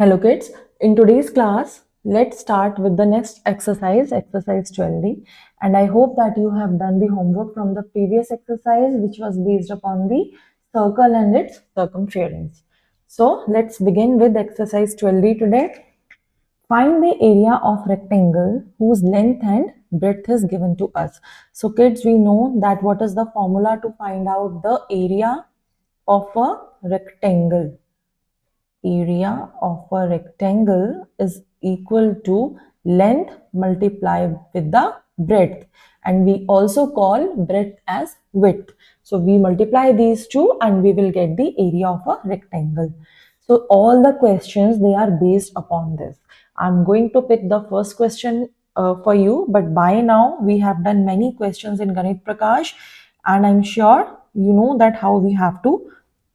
Hello kids, in today's class, let's start with the next exercise, exercise 12D. And I hope that you have done the homework from the previous exercise, which was based upon the circle and its circumference. So let's begin with exercise 12D today. Find the area of rectangle whose length and breadth is given to us. So kids, we know that what is the formula to find out the area of a rectangle. Area of a rectangle is equal to length multiplied with the breadth, and we also call breadth as width. So we multiply these two and we will get the area of a rectangle. So all the questions, they are based upon this. I'm going to pick the first question for you, but by now we have done many questions in Ganit Prakash, and I'm sure you know that how we have to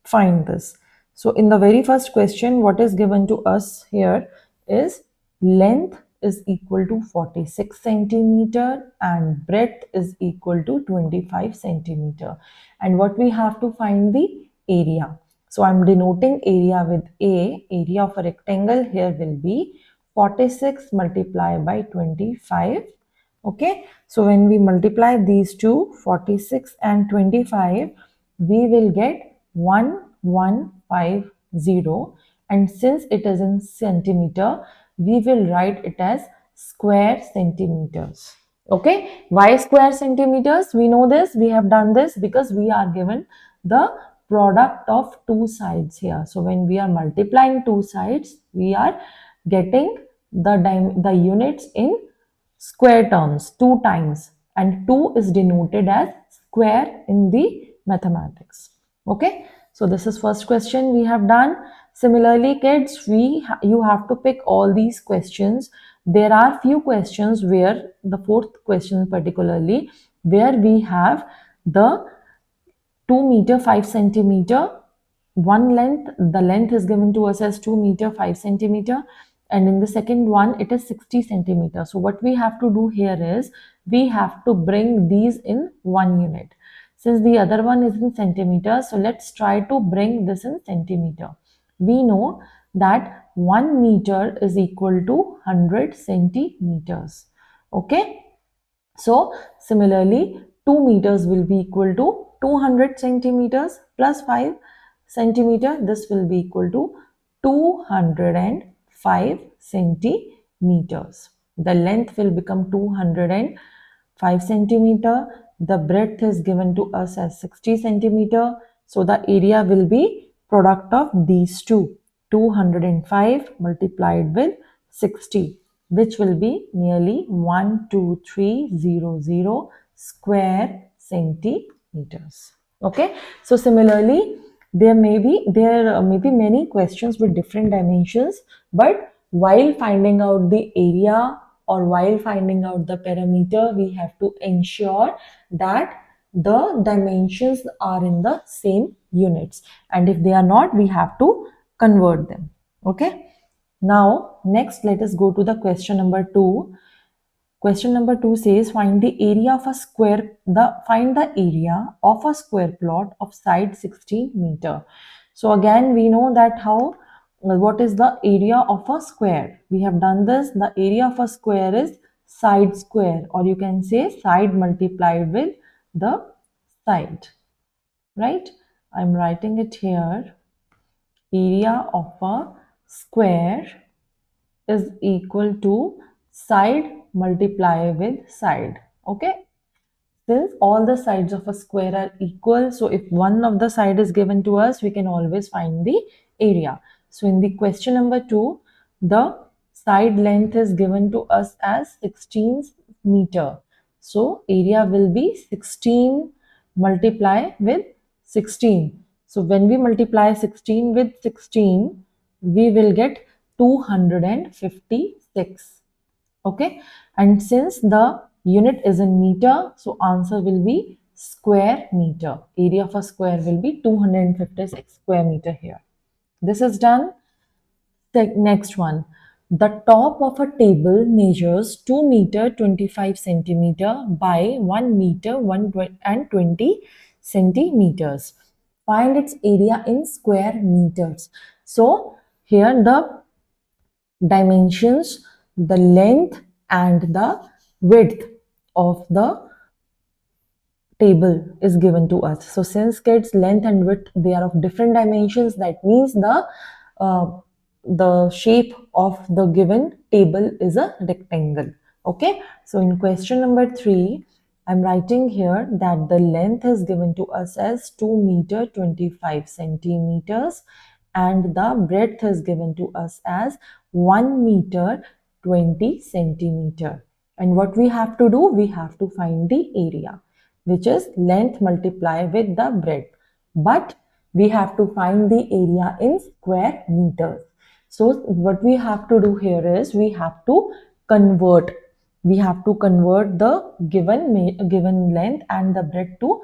find this. So in the very first question, what is given to us here is length is equal to 46 centimeter and breadth is equal to 25 centimeter. And what we have to find the area. So I'm denoting area with A. Area of a rectangle here will be 46 multiplied by 25. Okay. So when we multiply these two, 46 and 25, we will get 1150, and since it is in centimeter, we will write it as square centimeters. Okay, why square centimeters? We know this, we have done this because we are given the product of two sides here. So when we are multiplying two sides, we are getting the units in square terms two times, and 2 is denoted as square in the mathematics. Okay, so this is first question we have done. Similarly kids, you have to pick all these questions. There are few questions where the fourth question particularly, where we have the 2 meter 5 centimeter one length. The length is given to us as 2 meter 5 centimeter, and in the second one it is 60 centimeter. So what we have to do here is we have to bring these in one unit. Since the other one is in centimeter, so let's try to bring this in centimeter. We know that 1 meter is equal to 100 centimeters. Okay, so similarly 2 meters will be equal to 200 centimeters plus 5 centimeter. This will be equal to 205 centimeters. The length will become 205 centimeter. The breadth is given to us as 60 centimeter. So the area will be product of these two, 205 multiplied with 60, which will be nearly 12300 square centimeters. Okay, so similarly there may be many questions with different dimensions, but while finding out the area or while finding out the perimeter, we have to ensure that the dimensions are in the same units, and if they are not, we have to convert them. Okay, now next let us go to the question number 2. Question number 2 says find the area of a square, find the area of a square plot of side 16 meter. So again we know that what is the area of a square. We have done this. The area of a square is side square, or you can say side multiplied with the side, right? I'm writing it here. Area of a square is equal to side multiply with side. Okay, since all the sides of a square are equal, so if one of the side is given to us, we can always find the area. So in the question number 2, the side length is given to us as 16 meter. So area will be 16 multiply with 16. So when we multiply 16 with 16, we will get 256. Okay, and since the unit is in meter, so answer will be square meter. Area of a square will be 256 square meter here. This is done. Next one. The top of a table measures 2 meter 25 centimeter by 1 meter 120 centimeters. Find its area in square meters. So here the dimensions, the length and the width of the table is given to us. So since kids length and width, they are of different dimensions, that means uh, the shape of the given table is a rectangle. Okay, so in question number 3, I'm writing here that the length is given to us as 2 meter 25 centimeters and the breadth is given to us as 1 meter 20 centimeter. And what we have to do, we have to find the area, which is length multiplied with the breadth. But we have to find the area in square meters. So what we have to do here is we have to convert. We have to convert the given length and the breadth to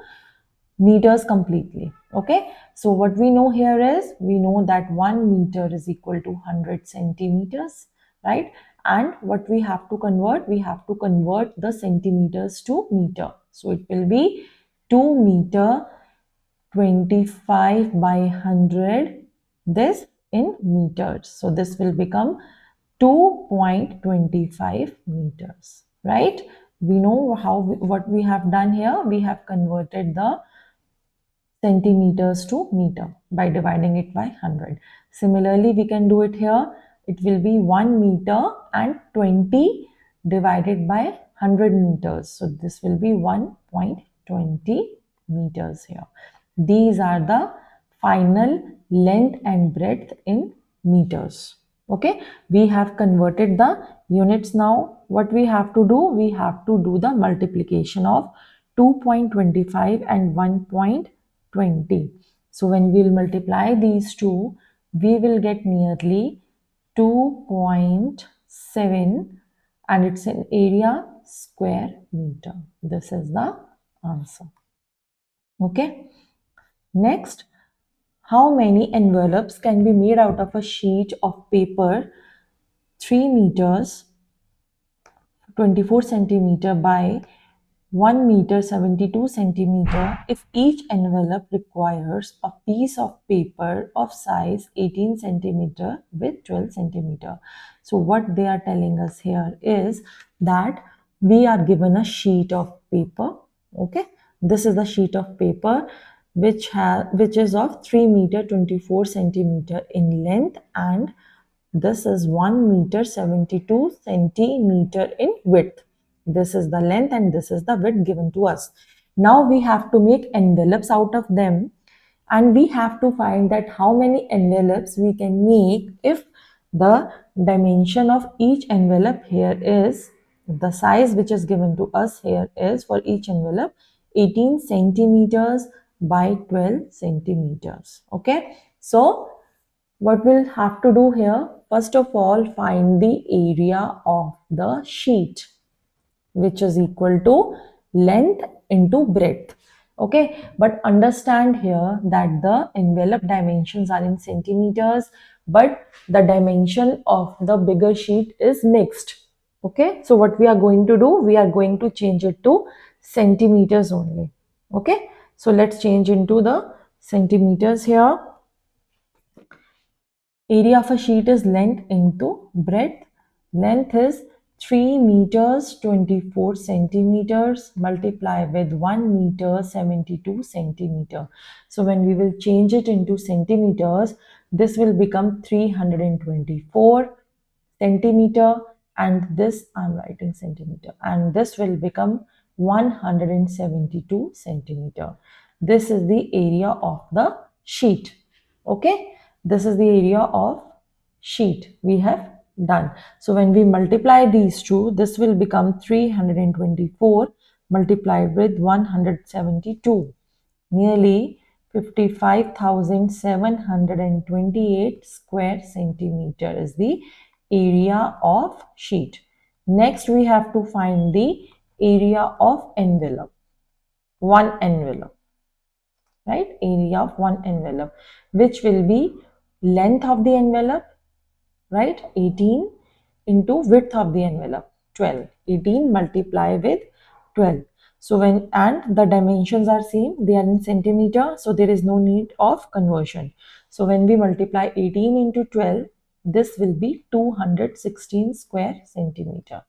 meters completely. Okay, so what we know here is we know that 1 meter is equal to 100 centimeters, right? And what we have to convert, we have to convert the centimeters to meter. So it will be 2 meter 25 by 100, this in meters. So this will become 2.25 meters, right? We know what we have done here. We have converted the centimeters to meter by dividing it by 100. Similarly, we can do it here. It will be 1 meter and 20 divided by 100 meters. So this will be 1.20 meters here. These are the final length and breadth in meters. Okay, we have converted the units. Now what we have to do, we have to do the multiplication of 2.25 and 1.20. So when we will multiply these two, we will get nearly 2.7 and it's an area square meter. This is the answer. Okay. Next, how many envelopes can be made out of a sheet of paper 3 meters 24 centimeter by 1 meter 72 centimeter if each envelope requires a piece of paper of size 18 centimeter with 12 centimeter. So what they are telling us here is that we are given a sheet of paper. Okay, this is a sheet of paper which is of 3 meter 24 centimeter in length and this is 1 meter 72 centimeter in width. This is the length and this is the width given to us. Now we have to make envelopes out of them and we have to find that how many envelopes we can make if the dimension of each envelope here is the size which is given to us here is for each envelope 18 centimeters by 12 centimeters. Okay, so what we'll have to do here, first of all, find the area of the sheet, which is equal to length into breadth. Okay, but understand here that the envelope dimensions are in centimeters, but the dimension of the bigger sheet is mixed. Okay, so what we are going to do, we are going to change it to centimeters only. Okay, so let's change into the centimeters here. Area of a sheet is length into breadth. Length is 3 meters 24 centimeters multiplied with 1 meter 72 centimeter. So when we will change it into centimeters, this will become 324 centimeter and this I'm writing centimeter and this will become 172 centimeter. This is the area of the sheet. Okay, this is the area of sheet we have done. So when we multiply these two, this will become 324 multiplied with 172, nearly 55,728 square centimeter is the area of sheet. Next we have to find the area of envelope, one envelope, right? Area of one envelope, which will be length of the envelope, right? 18 into width of the envelope, 12. 18 multiply with 12. So when, and the dimensions are same, they are in centimeter, so there is no need of conversion. So when we multiply 18 into 12, this will be 216 square centimeter.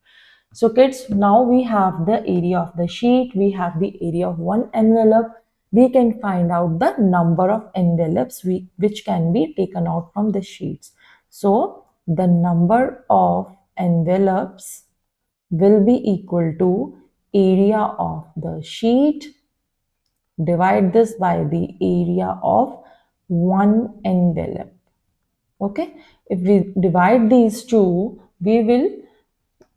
So kids, now we have the area of the sheet, we have the area of one envelope. We can find out the number of envelopes which can be taken out from the sheets. So the number of envelopes will be equal to area of the sheet. Divide this by the area of one envelope. Okay, if we divide these two, we will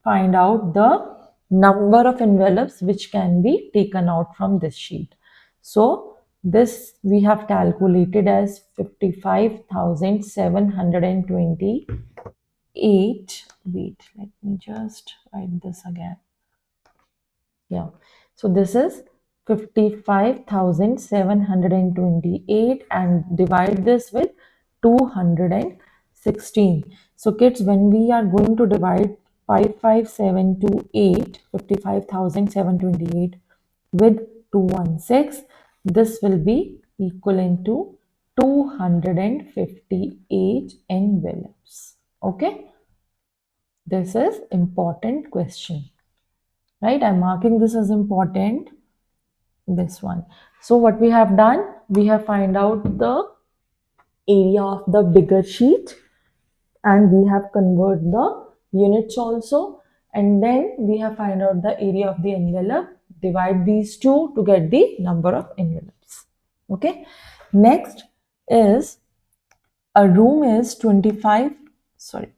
find out the number of envelopes which can be taken out from this sheet. So this we have calculated as 55,728. Wait, let me just write this again. Yeah, so this is 55,728 and divide this with 216. So kids, when we are going to divide 55,728 with 216, this will be equivalent to 258 envelopes. Okay, this is important question. Right, I'm marking this as important, this one. So what we have done, we have find out the area of the bigger sheet and we have convert the units also, and then we have find out the area of the envelope, divide these two to get the number of envelopes. Okay, next is a room is 25, sorry,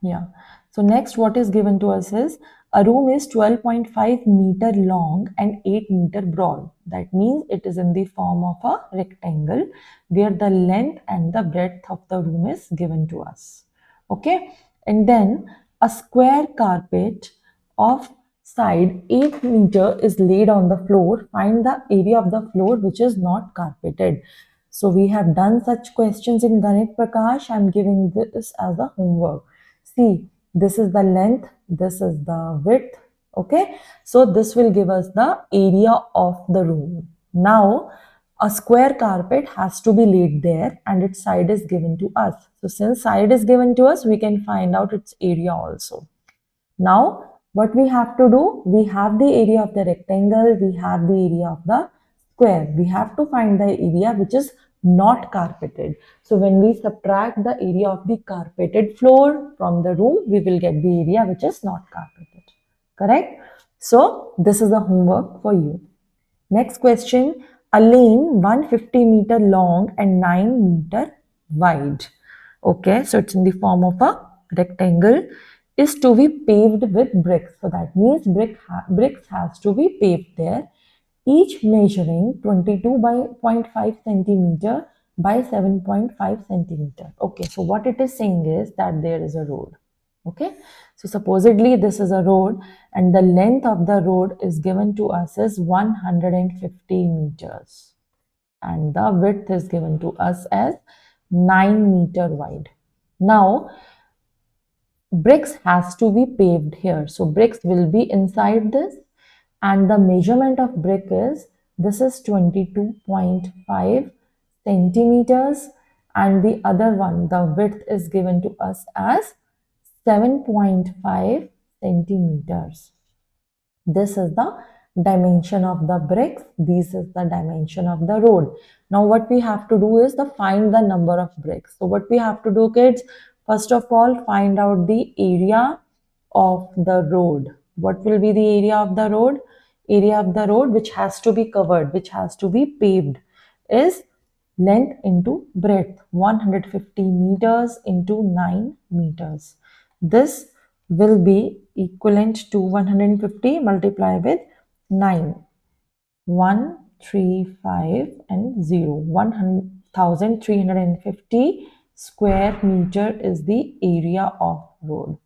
yeah. So next what is given to us is a room is 12.5 meter long and 8 meter broad. That means it is in the form of a rectangle where the length and the breadth of the room is given to us. Okay. And then a square carpet of side 8 meter is laid on the floor. Find the area of the floor which is not carpeted. So we have done such questions in Ganit, Prakash. I am giving this as a homework. See, this is the length, this is the width. Okay, so this will give us the area of the room. Now, a square carpet has to be laid there and its side is given to us. So since side is given to us, we can find out its area also. Now, what we have to do, we have the area of the rectangle, we have the area of the square. We have to find the area which is not carpeted. So when we subtract the area of the carpeted floor from the room, we will get the area which is not carpeted. Correct? So this is the homework for you. Next question, a lane 150 meter long and 9 meter wide. Okay, so it's in the form of a rectangle, is to be paved with bricks. So that means bricks has to be paved there, each measuring 22.5 centimeter by 7.5 centimeter. Okay, so what it is saying is that there is a road. Okay, so supposedly this is a road and the length of the road is given to us as 150 meters and the width is given to us as 9 meter wide. Now, bricks has to be paved here. So bricks will be inside this and the measurement of brick is, this is 22.5 centimeters and the other one, the width is given to us as 7.5 centimeters. This is the dimension of the bricks. This is the dimension of the road. Now what we have to do is find the number of bricks. So what we have to do, kids, first of all, find out the area of the road. What will be the area of the road? Area of the road which has to be covered, which has to be paved, is length into breadth, 150 meters into 9 meters. This will be equivalent to 150 multiplied with 9. 135 and 0. 1,350 square meter is the area of road.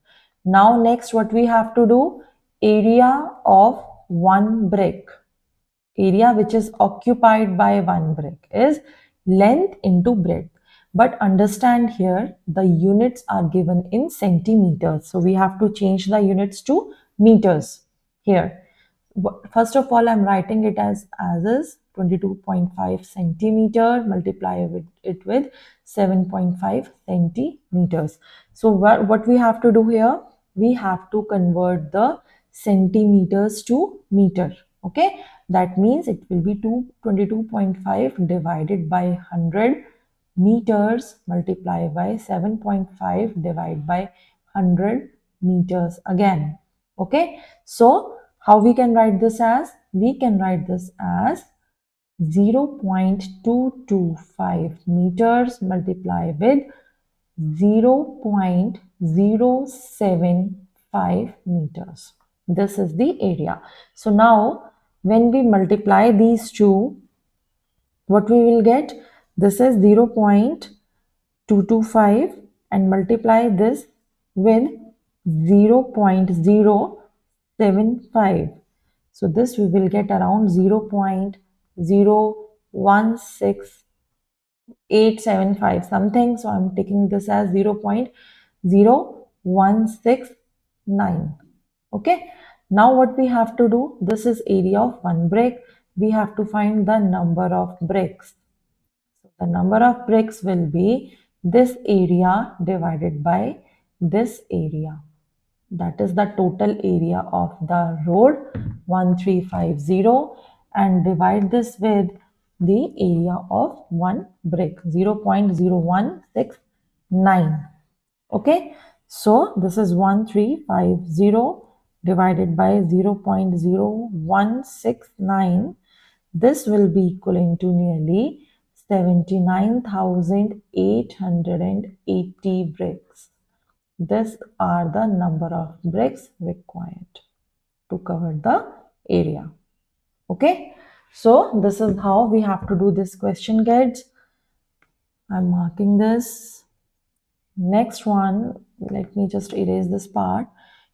Now next what we have to do, area of one brick. Area which is occupied by one brick is length into breadth. But understand here, the units are given in centimeters. So we have to change the units to meters here. First of all, I'm writing it as is 22.5 centimeter, multiply it with 7.5 centimeters. So what we have to do here, we have to convert the centimeters to meter. Okay, that means it will be 22.5 divided by 100 meters multiplied by 7.5 divided by 100 meters again. Okay, so how we can write this as? We can write this as 0.225 meters multiplied with 0.075 meters. This is the area. So now when we multiply these two, what we will get? This is 0.225 and multiply this with 0.075. So this we will get around 0.016875 something. So I'm taking this as 0.0169. Okay. Now what we have to do? This is area of one brick. We have to find the number of bricks. So the number of bricks will be this area divided by this area. That is the total area of the road 1350, and divide this with the area of one brick 0.0169. Okay, so this is 1350 divided by 0.0169. This will be equivalent to nearly 79,880 bricks. These are the number of bricks required to cover the area. Okay, so this is how we have to do this question, kids. I'm marking this. Next one, let me just erase this part.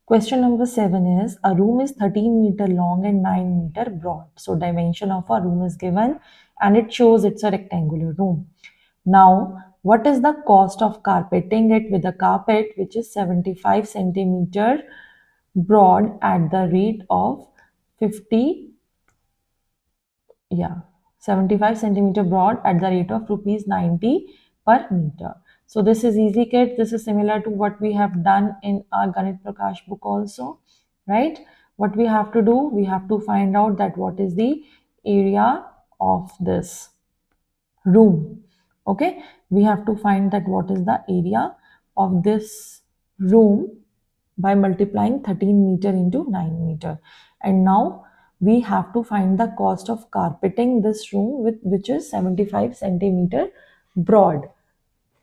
Question number 7 is, a room is 13 meter long and 9 meter broad. So dimension of a room is given and it shows it's a rectangular room. Now, what is the cost of carpeting it with a carpet which is 75 centimeter broad at the rate of 75 centimeter broad at the rate of rupees 90 per meter. So this is easy, kids. This is similar to what we have done in our Ganita Prakash book also, right? What we have to do, we have to find out that what is the area of this room. Okay, we have to find that what is the area of this room by multiplying 13 meter into 9 meter. And now we have to find the cost of carpeting this room with which is 75 centimeter broad.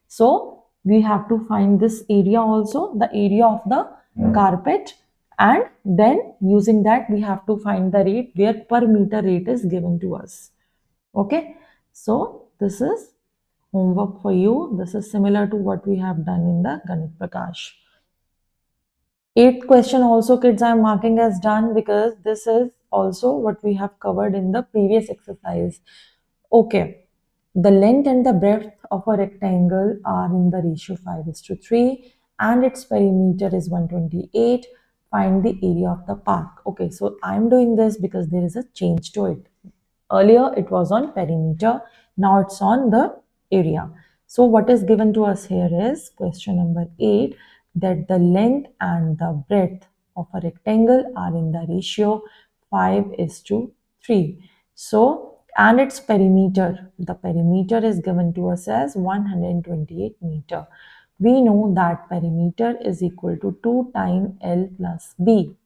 So we have to find this area also, the area of the carpet, and then using that we have to find the rate where per meter rate is given to us. Okay, so this is homework for you. This is similar to what we have done in the Ganit Prakash. 8th question also, kids, I am marking as done because this is also what we have covered in the previous exercise. Okay, the length and the breadth of a rectangle are in the ratio 5:3 and its perimeter is 128. Find the area of the park. Okay, so I am doing this because there is a change to it. Earlier it was on perimeter, now it's on the area. So what is given to us here is question number 8, that the length and the breadth of a rectangle are in the ratio 5:3. So, and its perimeter, the perimeter is given to us as 128 meter. We know that perimeter is equal to 2 times L plus B.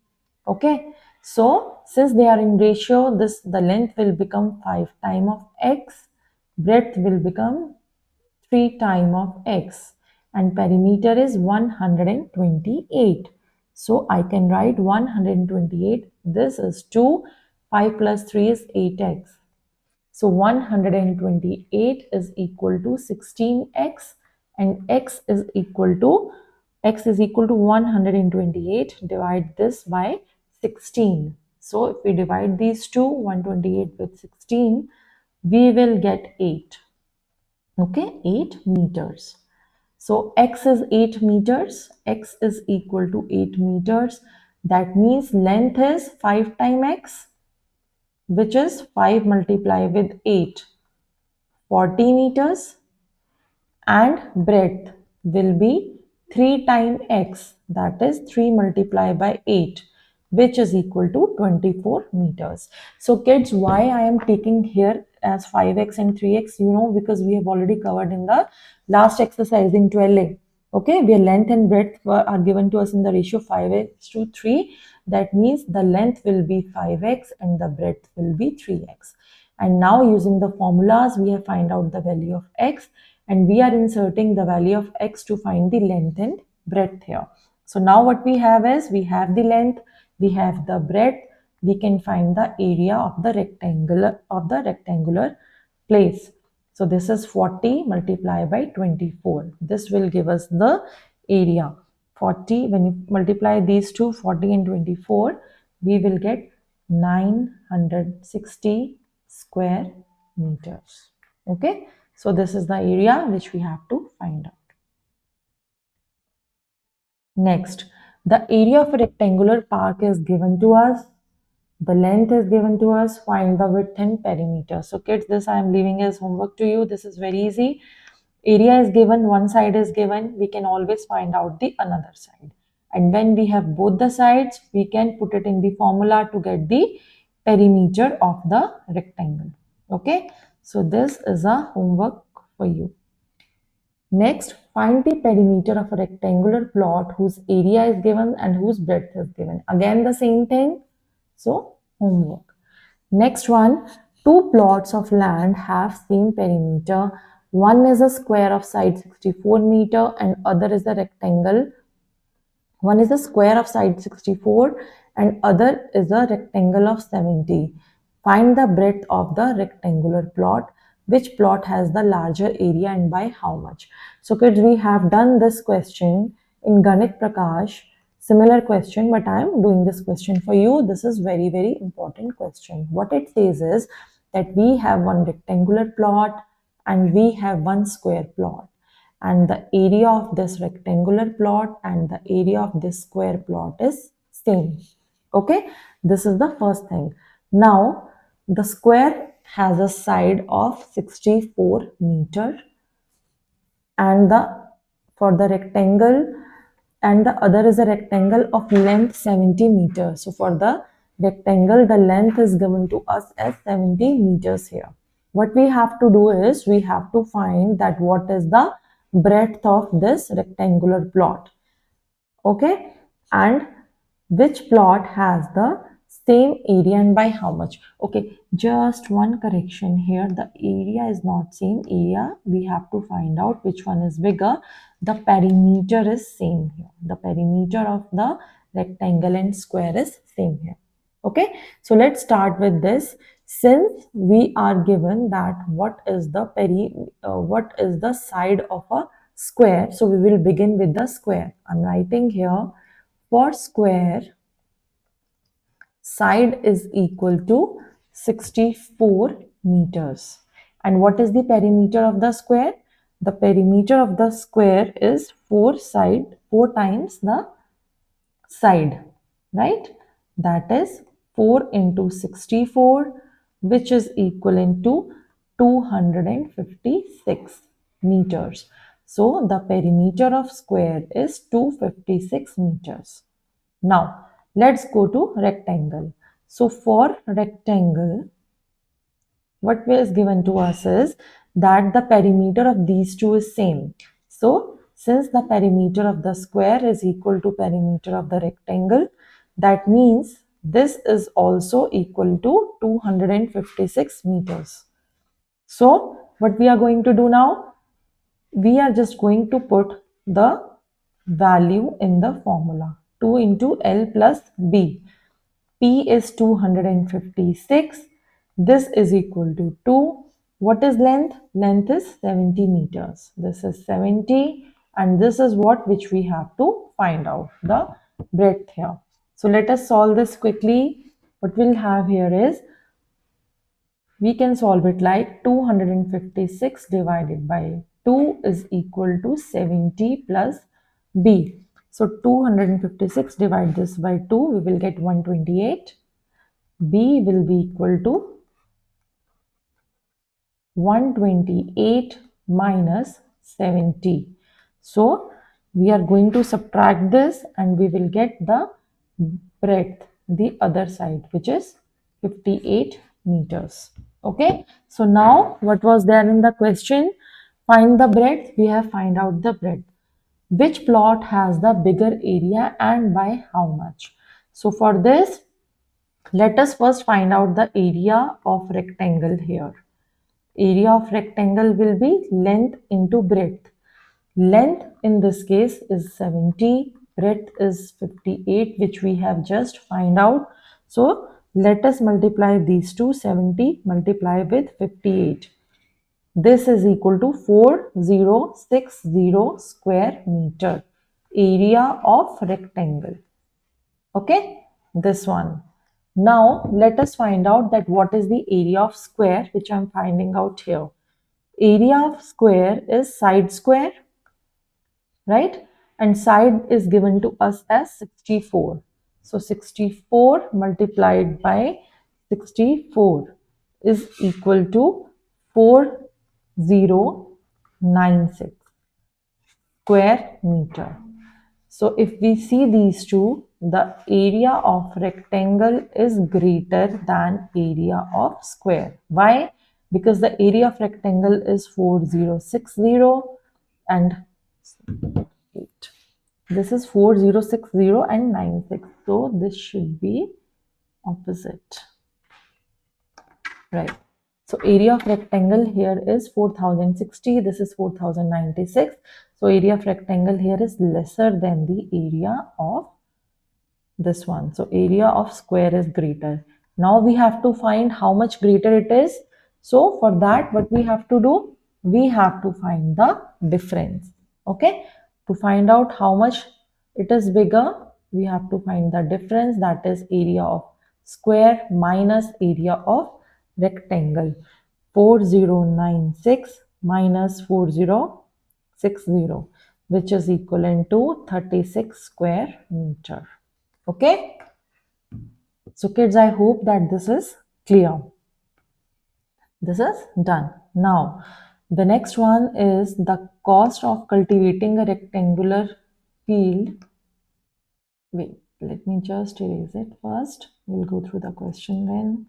Okay, so since they are in ratio, the length will become 5 times of x, breadth will become 3 times of x, and perimeter is 128. So I can write 128. This is 2, 5 plus 3 is 8x. So 128 is equal to 16x, and x is equal to 128. Divide this by 16. So if we divide these two, 128 with 16, we will get 8. Okay, 8 meters. So x is 8 meters. X is equal to 8 meters. That means length is 5 times x. which is 5 multiplied with 8, 40 meters, and breadth will be 3 times x, that is 3 multiplied by 8, which is equal to 24 meters. So kids, why I am taking here as 5x and 3x, because we have already covered in the last exercise in 12a. Okay, where length and breadth are given to us in the ratio 5x to 3. That means the length will be 5x and the breadth will be 3x. And now using the formulas, we have find out the value of x, and we are inserting the value of x to find the length and breadth here. So now what we have is, we have the length, we have the breadth, we can find the area of the rectangular place. So this is 40 multiplied by 24. This will give us the area. 40, when you multiply these two, 40 and 24, we will get 960 square meters. Okay, so this is the area which we have to find out. Next, the area of a rectangular park is given to us. The length is given to us. Find the width and perimeter. So kids, this I am leaving as homework to you. This is very easy. Area is given, one side is given. We can always find out the another side. And when we have both the sides, we can put it in the formula to get the perimeter of the rectangle. Okay. So this is a homework for you. Next, find the perimeter of a rectangular plot whose area is given and whose breadth is given. Again, the same thing. So, homework. Next one, two plots of land have same perimeter. One is a square of side 64 meter and other is a rectangle. One is a square of side 64 and other is a rectangle of 70. Find the breadth of the rectangular plot. Which plot has the larger area and by how much? So kids, we have done this question in Ganit Prakash. Similar question, but I am doing this question for you. This is very, very important question. What it says is that we have one rectangular plot and we have one square plot, and the area of this rectangular plot and the area of this square plot is same. Okay, this is the first thing. Now the square has a side of 64 meter and the for the rectangle, and the other is a rectangle of length 70 meters. So for the rectangle, the length is given to us as 70 meters here. What we have to do is, we have to find that what is the breadth of this rectangular plot. Okay, and which plot has the same area and by how much. Okay, just one correction here, the area is not same area, we have to find out which one is bigger. The perimeter is same here, the perimeter of the rectangle and square is same here. Okay, so let's start with this. Since we are given that what is the side of a square, so we will begin with the square. I'm writing here, for square, side is equal to 64 meters. And what is the perimeter of the square? The perimeter of the square is 4 times the side, right? That is 4 into 64, which is equivalent to 256 meters. So the perimeter of square is 256 meters. Now let's go to rectangle. So for rectangle, what is given to us is that the perimeter of these two is same. So since the perimeter of the square is equal to perimeter of the rectangle, that means this is also equal to 256 meters. So what we are going to do now, we are just going to put the value in the formula. 2 into L plus B. P is 256. This is equal to 2. What is length? Length is 70 meters. This is 70, and this is what which we have to find out, the breadth here. So let us solve this quickly. What we'll have here is, we can solve it like 256 divided by 2 is equal to 70 plus B. So 256 divide this by 2, we will get 128. B will be equal to 128 minus 70. So we are going to subtract this and we will get the breadth, the other side, which is 58 meters. Okay. So now what was there in the question? Find the breadth. We have find out the breadth. Which plot has the bigger area and by how much? So for this, let us first find out the area of rectangle here. Area of rectangle will be length into breadth. Length in this case is 70, breadth is 58, which we have just find out. So let us multiply these two, 70 multiply with 58. This is equal to 4060 square meter. Area of rectangle. Okay, this one. Now let us find out that what is the area of square, which I am finding out here. Area of square is side square, right? And side is given to us as 64. So 64 multiplied by 64 is equal to 4096 square meter. So if we see these two, the area of rectangle is greater than area of square. Why? Because the area of rectangle is 4060 and 8. This is 4060 and 96. So this should be opposite. Right. So area of rectangle here is 4060. This is 4096. So area of rectangle here is lesser than the area of this one. So area of square is greater. Now we have to find how much greater it is. So for that, what we have to do? We have to find the difference. Okay. To find out how much it is bigger, we have to find the difference, that is area of square minus area of rectangle. 4096 minus 4060, which is equivalent to 36 square meter. Okay. So kids, I hope that this is clear. This is done. Now, the next one is the cost of cultivating a rectangular field. Wait, let me just erase it first. We'll go through the question then.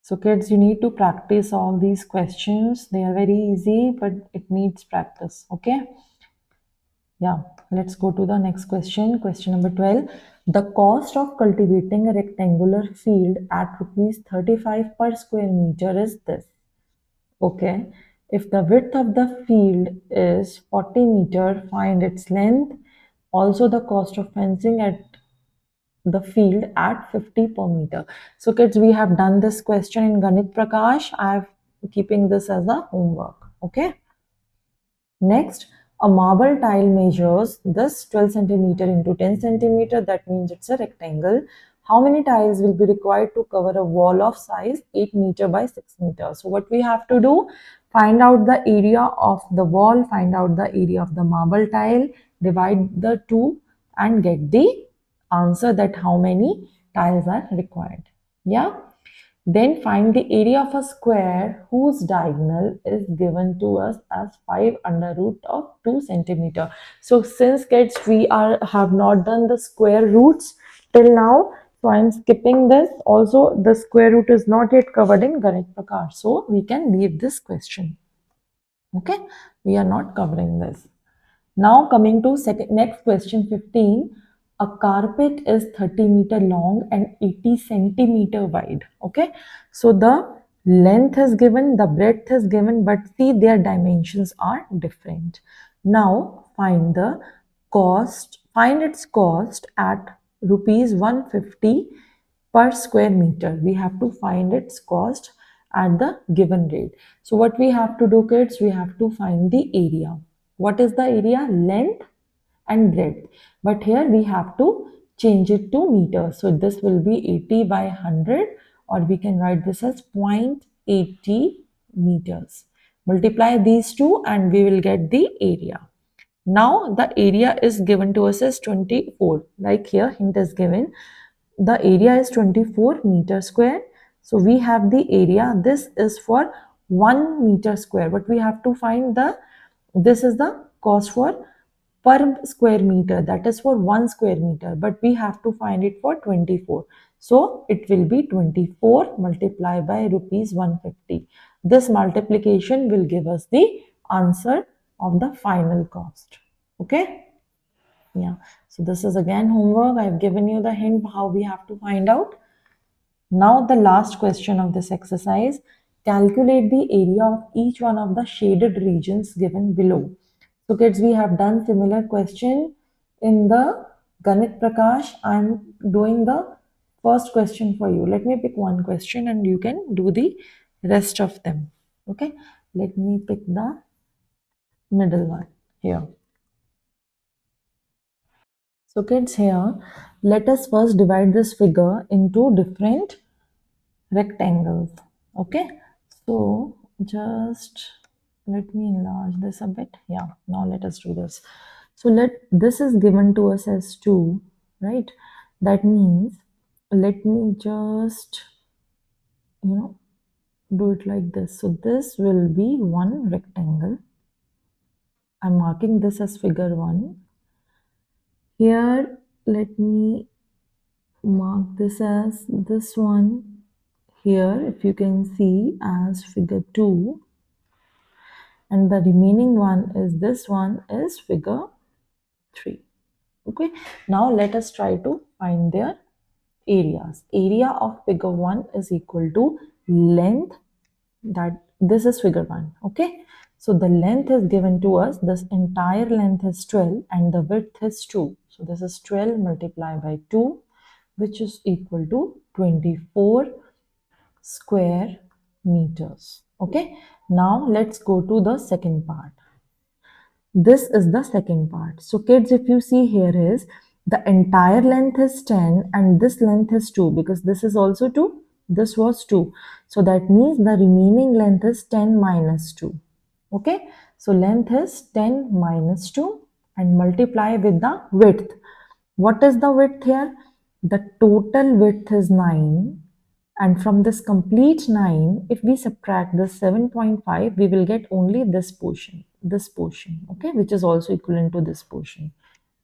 So kids, you need to practice all these questions. They are very easy, but it needs practice. Okay. Yeah, let's go to the next question. Question number 12. The cost of cultivating a rectangular field at rupees 35 per square meter is this. Okay. If the width of the field is 40 meter, find its length. Also the cost of fencing at the field at 50 per meter. So kids, we have done this question in Ganit Prakash. I am keeping this as a homework. Okay. Next, a marble tile measures this 12 centimeter into 10 centimeter. That means it's a rectangle. How many tiles will be required to cover a wall of size 8 meter by 6 meter? So what we have to do, find out the area of the wall, find out the area of the marble tile, divide the two and get the answer that how many tiles are required. Yeah. Then find the area of a square whose diagonal is given to us as 5 under root of 2 centimeter. So since kids we have not done the square roots till now, so I am skipping this. Also the square root is not yet covered in Ganit Prakar. So we can leave this question. Okay, we are not covering this. Now coming to next question 15. A carpet is 30 meter long and 80 centimeter wide. Okay. So the length is given, the breadth is given, but see their dimensions are different. Now find the cost, find its cost at rupees 150 per square meter. We have to find its cost at the given rate. So what we have to do kids, we have to find the area. What is the area? Length and breadth. But here we have to change it to meters. So this will be 80 by 100 or we can write this as 0.80 meters. Multiply these two and we will get the area. Now the area is given to us as 24. Like here, hint is given. The area is 24 meter square. So we have the area. This is for 1 meter square. But we have to find this is the cost for per square meter. That is for 1 square meter. But we have to find it for 24. So it will be 24 multiplied by rupees 150. This multiplication will give us the answer of the final cost. Okay? Yeah. So this is again homework. I've given you the hint how we have to find out. Now the last question of this exercise. Calculate the area of each one of the shaded regions given below. So kids, we have done similar question in the Ganit Prakash. I'm doing the first question for you. Let me pick one question and you can do the rest of them. Okay. Let me pick the middle one here. So kids, here, let us first divide this figure into different rectangles. Okay. So just let me enlarge this a bit. Yeah, now let us do this. So this is given to us as 2, right? That means let me just, do it like this. So this will be one rectangle. I'm marking this as figure 1. Here, let me mark this as this one. Here, if you can see, as figure 2, and the remaining one is this one is figure 3. Okay, now let us try to find their areas. Area of figure 1 is equal to length, that this is figure 1. Okay, so the length is given to us, this entire length is 12 and the width is 2. So this is 12 multiplied by 2, which is equal to 24 square meters. Okay, now let's go to the second part. This is the second part. So kids, if you see, here is the entire length is 10 and this length is 2, because this is also 2, this was 2. So that means the remaining length is 10 minus 2. Okay, so length is 10 minus 2 and multiply with the width. What is the width here? The total width is 9. And from this complete 9, if we subtract this 7.5, we will get only this portion, okay, which is also equivalent to this portion.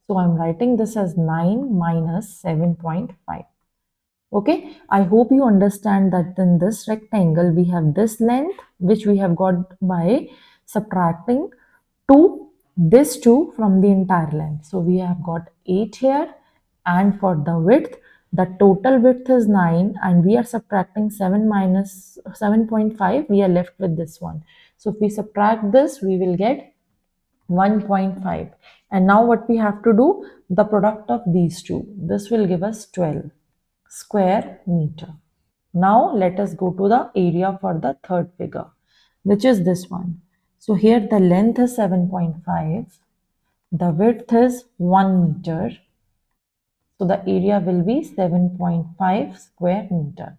So I'm writing this as 9 minus 7.5. Okay, I hope you understand that in this rectangle, we have this length, which we have got by subtracting this 2 from the entire length. So we have got 8 here, and for the width, the total width is 9 and we are subtracting 7 minus 7.5, we are left with this one. So if we subtract this, we will get 1.5. And now what we have to do, the product of these two, this will give us 12 square meter. Now let us go to the area for the third figure, which is this one. So here the length is 7.5, the width is 1 meter. So the area will be 7.5 square meter.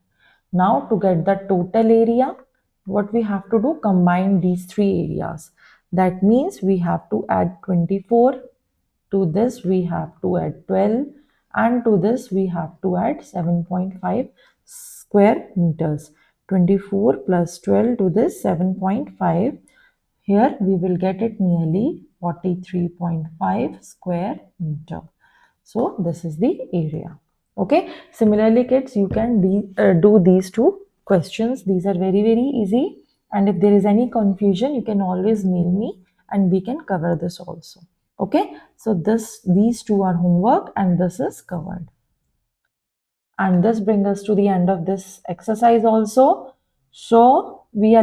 Now to get the total area, what we have to do, combine these three areas. That means we have to add 24, to this we have to add 12, and to this we have to add 7.5 square meters. 24 plus 12 to this 7.5. Here we will get it nearly 43.5 square meter. So this is the area. Okay. Similarly, kids, you can do these two questions. These are very, very easy. And if there is any confusion, you can always mail me and we can cover this also. Okay. So these two are homework and this is covered. And this brings us to the end of this exercise also. So we are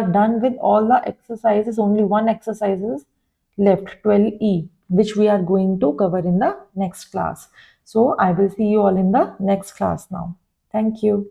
done with all the exercises. Only one exercise is left, 12E, which we are going to cover in the next class. So I will see you all in the next class now. Thank you.